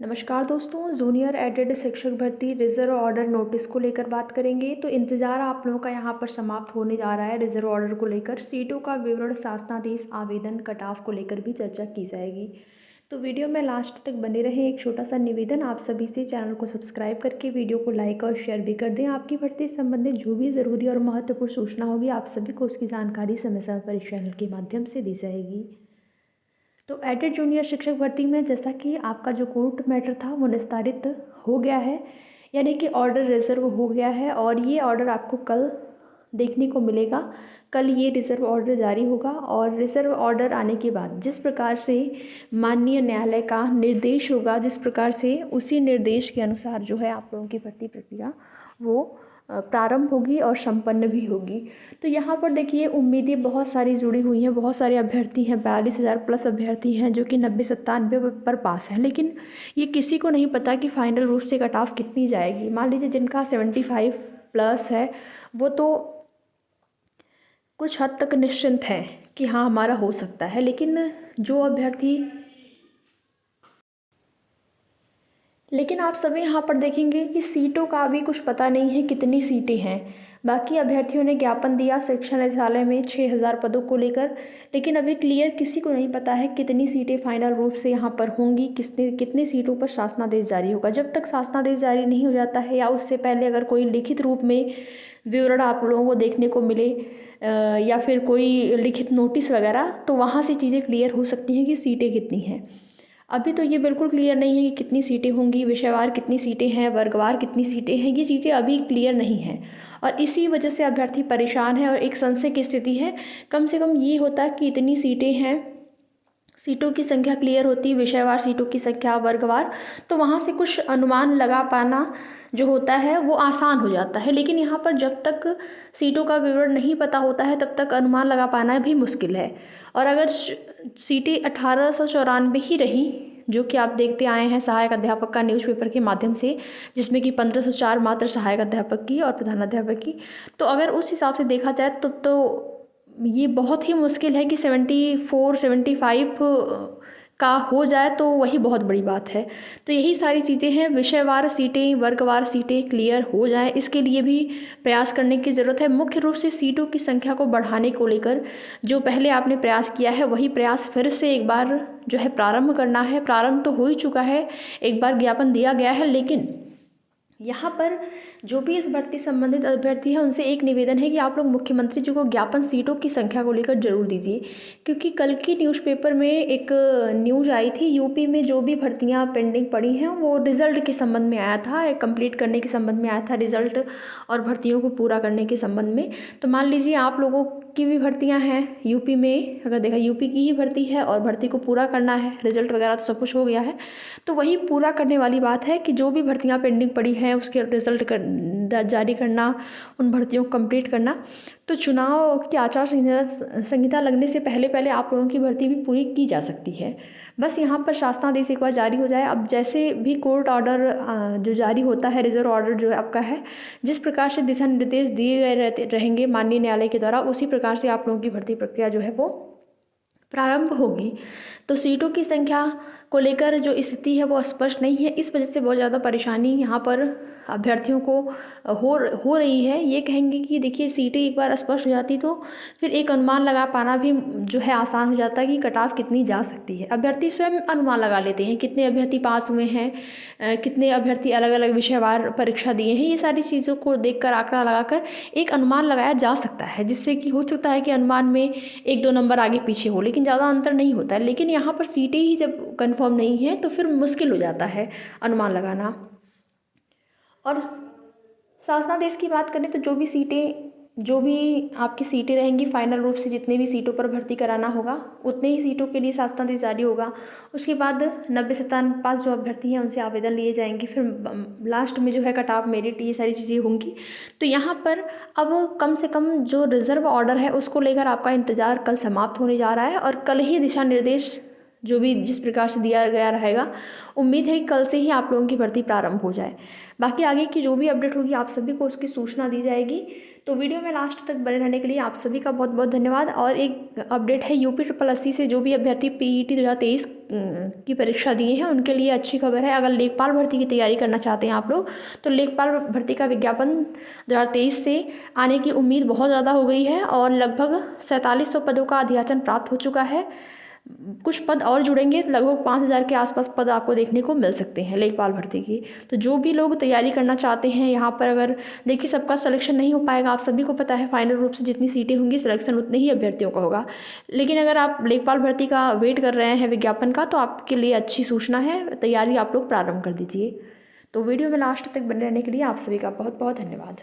नमस्कार दोस्तों, junior added शिक्षक भर्ती रिजर्व ऑर्डर नोटिस को लेकर बात करेंगे। तो इंतज़ार आप लोगों का यहाँ पर समाप्त होने जा रहा है। रिजर्व ऑर्डर को लेकर सीटों का विवरण, शासनादेश, आवेदन, कट ऑफ को लेकर भी चर्चा की जाएगी। तो वीडियो में लास्ट तक बने रहें। एक छोटा सा निवेदन आप सभी से, चैनल को सब्सक्राइब करके वीडियो को लाइक और शेयर भी कर दें। आपकी भर्ती से संबंधित जो भी ज़रूरी और महत्वपूर्ण सूचना होगी, आप सभी को उसकी जानकारी समय समय पर इस चैनल के माध्यम से दी जाएगी। तो एडेड जूनियर शिक्षक भर्ती में जैसा कि आपका जो कोर्ट मैटर था वो निस्तारित हो गया है, यानी कि ऑर्डर रिजर्व हो गया है और ये ऑर्डर आपको कल देखने को मिलेगा। कल ये रिजर्व ऑर्डर जारी होगा और रिजर्व ऑर्डर आने के बाद जिस प्रकार से माननीय न्यायालय का निर्देश होगा, जिस प्रकार से उसी निर्देश के अनुसार जो है आप लोगों की भर्ती प्रक्रिया वो प्रारंभ होगी और संपन्न भी होगी। तो यहाँ पर देखिए, उम्मीदें बहुत सारी जुड़ी हुई हैं, बहुत सारे अभ्यर्थी हैं, 42,000 प्लस अभ्यर्थी हैं जो कि 90-97 पर पास हैं। लेकिन ये किसी को नहीं पता कि फाइनल रूप से कट ऑफ कितनी जाएगी। मान लीजिए जिनका 75 प्लस है वो तो कुछ हद तक निश्चिंत हैं कि हाँ हमारा हो सकता है, लेकिन आप सभी यहाँ पर देखेंगे कि सीटों का अभी कुछ पता नहीं है कितनी सीटें हैं। बाकी अभ्यर्थियों ने ज्ञापन दिया शिक्षा निदेशालय में 6,000 पदों को लेकर, लेकिन अभी क्लियर किसी को नहीं पता है कितनी सीटें फाइनल रूप से यहाँ पर होंगी, कितनी सीटों पर शासनादेश जारी होगा। जब तक शासनादेश जारी नहीं हो जाता है या उससे पहले अगर कोई लिखित रूप में विवरण आप लोगों को देखने को मिले या फिर कोई लिखित नोटिस वगैरह, तो वहाँ से चीज़ें क्लियर हो सकती हैं कि सीटें कितनी हैं। अभी तो ये बिल्कुल क्लियर नहीं है कि कितनी सीटें होंगी, विषयवार कितनी सीटें हैं, वर्गवार कितनी सीटें हैं, ये चीज़ें अभी क्लियर नहीं हैं और इसी वजह से अभ्यर्थी परेशान है और एक संशय की स्थिति है। कम से कम ये होता कि इतनी सीटें हैं, सीटों की संख्या क्लियर होती, विषयवार सीटों की संख्या, वर्गवार, तो वहाँ से कुछ अनुमान लगा पाना जो होता है वो आसान हो जाता है। लेकिन यहाँ पर जब तक सीटों का विवरण नहीं पता होता है तब तक अनुमान लगा पाना भी मुश्किल है। और अगर सीटें 1894 ही रही, जो कि आप देखते आए हैं सहायक अध्यापक का न्यूज़पेपर के माध्यम से, जिसमें कि 1504 मात्र सहायक अध्यापक की और प्रधानाध्यापक की, तो अगर उस हिसाब से देखा जाए तो ये बहुत ही मुश्किल है कि 74 75 का हो जाए, तो वही बहुत बड़ी बात है। तो यही सारी चीज़ें हैं, विषयवार सीटें, वर्गवार सीटें क्लियर हो जाए, इसके लिए भी प्रयास करने की ज़रूरत है। मुख्य रूप से सीटों की संख्या को बढ़ाने को लेकर जो पहले आपने प्रयास किया है वही प्रयास फिर से एक बार जो है प्रारंभ करना है। प्रारंभ तो हो ही चुका है, एक बार ज्ञापन दिया गया है, लेकिन यहाँ पर जो भी इस भर्ती संबंधित अभ्यर्थी है उनसे एक निवेदन है कि आप लोग मुख्यमंत्री जी को ज्ञापन सीटों की संख्या को लेकर जरूर दीजिए। क्योंकि कल की न्यूज़पेपर में एक न्यूज़ आई थी, यूपी में जो भी भर्तियाँ पेंडिंग पड़ी हैं वो रिज़ल्ट के संबंध में आया था, कंप्लीट करने के संबंध में आया था, रिज़ल्ट और भर्तियों को पूरा करने के संबंध में। तो मान लीजिए आप लोगों की भी भर्तियां हैं यूपी में, अगर देखा यूपी की ही भर्ती है और भर्ती को पूरा करना है, रिजल्ट वगैरह तो सब कुछ हो गया है, तो वही पूरा करने वाली बात है कि जो भी भर्तियां पेंडिंग पड़ी हैं उसके रिजल्ट जारी करना, उन भर्तियों को कंप्लीट करना। तो चुनाव की आचार संहिता लगने से पहले पहले आप लोगों की भर्ती भी पूरी की जा सकती है। बस यहाँ पर शासनादेश एक बार जारी हो जाए। अब जैसे भी कोर्ट ऑर्डर जो जारी होता है, रिजर्व ऑर्डर जो आपका है, जिस प्रकार से दिशा निर्देश दिए गए रहेंगे माननीय न्यायालय के द्वारा, उसी प्रकार से आप लोगों की भर्ती प्रक्रिया जो है वो प्रारंभ होगी। तो सीटों की संख्या को लेकर जो स्थिति है वो स्पष्ट नहीं है, इस वजह से बहुत ज़्यादा परेशानी यहाँ पर अभ्यर्थियों को हो रही है। ये कहेंगे कि देखिए, सीटें एक बार स्पष्ट हो जाती तो फिर एक अनुमान लगा पाना भी जो है आसान हो जाता है कि कट ऑफ कितनी जा सकती है। अभ्यर्थी स्वयं अनुमान लगा लेते हैं कितने अभ्यर्थी पास हुए हैं, कितने अभ्यर्थी अलग अलग विषयवार परीक्षा दिए हैं। ये सारी चीज़ों को देखकर, आंकड़ा लगाकर एक अनुमान लगाया जा सकता है, जिससे कि हो सकता है कि अनुमान में 1-2 नंबर आगे पीछे हो, लेकिन ज़्यादा अंतर नहीं होता है। लेकिन यहाँ पर सीटें ही जब कन्फर्म नहीं है तो फिर मुश्किल हो जाता है अनुमान लगाना। और शासनादेश की बात करें तो जो भी आपकी सीटें रहेंगी, फाइनल रूप से जितने भी सीटों पर भर्ती कराना होगा उतने ही सीटों के लिए शासनादेश जारी होगा। उसके बाद 90-97 पास जो अभ्यर्थी हैं उनसे आवेदन लिए जाएंगे, फिर लास्ट में जो है कट ऑफ, मेरिट, ये सारी चीज़ें होंगी। तो यहाँ पर अब कम से कम जो रिजर्व ऑर्डर है उसको लेकर आपका इंतज़ार कल समाप्त होने जा रहा है और कल ही दिशा निर्देश जो भी जिस प्रकार से दिया गया रहेगा, उम्मीद है कि कल से ही आप लोगों की भर्ती प्रारंभ हो जाए। बाकी आगे की जो भी अपडेट होगी आप सभी को उसकी सूचना दी जाएगी। तो वीडियो में लास्ट तक बने रहने के लिए आप सभी का बहुत बहुत धन्यवाद। और एक अपडेट है, यूपी ट्रिपल एससी से जो भी अभ्यर्थी पीईटी 2023 की परीक्षा दिए हैं उनके लिए अच्छी खबर है। अगर लेखपाल भर्ती की तैयारी करना चाहते हैं आप लोग, तो लेखपाल भर्ती का विज्ञापन 2023 से आने की उम्मीद बहुत ज़्यादा हो गई है और लगभग 4700 पदों का अधियाचन प्राप्त हो चुका है। कुछ पद और जुड़ेंगे, लगभग 5000 के आसपास पद आपको देखने को मिल सकते हैं लेखपाल भर्ती की। तो जो भी लोग तैयारी करना चाहते हैं यहाँ पर, अगर देखिए सबका सिलेक्शन नहीं हो पाएगा, आप सभी को पता है फाइनल रूप से जितनी सीटें होंगी सिलेक्शन उतने ही अभ्यर्थियों का होगा। लेकिन अगर आप लेखपाल भर्ती का वेट कर रहे हैं विज्ञापन का, तो आपके लिए अच्छी सूचना है, तैयारी आप लोग प्रारंभ कर दीजिए। तो वीडियो में लास्ट तक बने रहने के लिए आप सभी का बहुत बहुत धन्यवाद।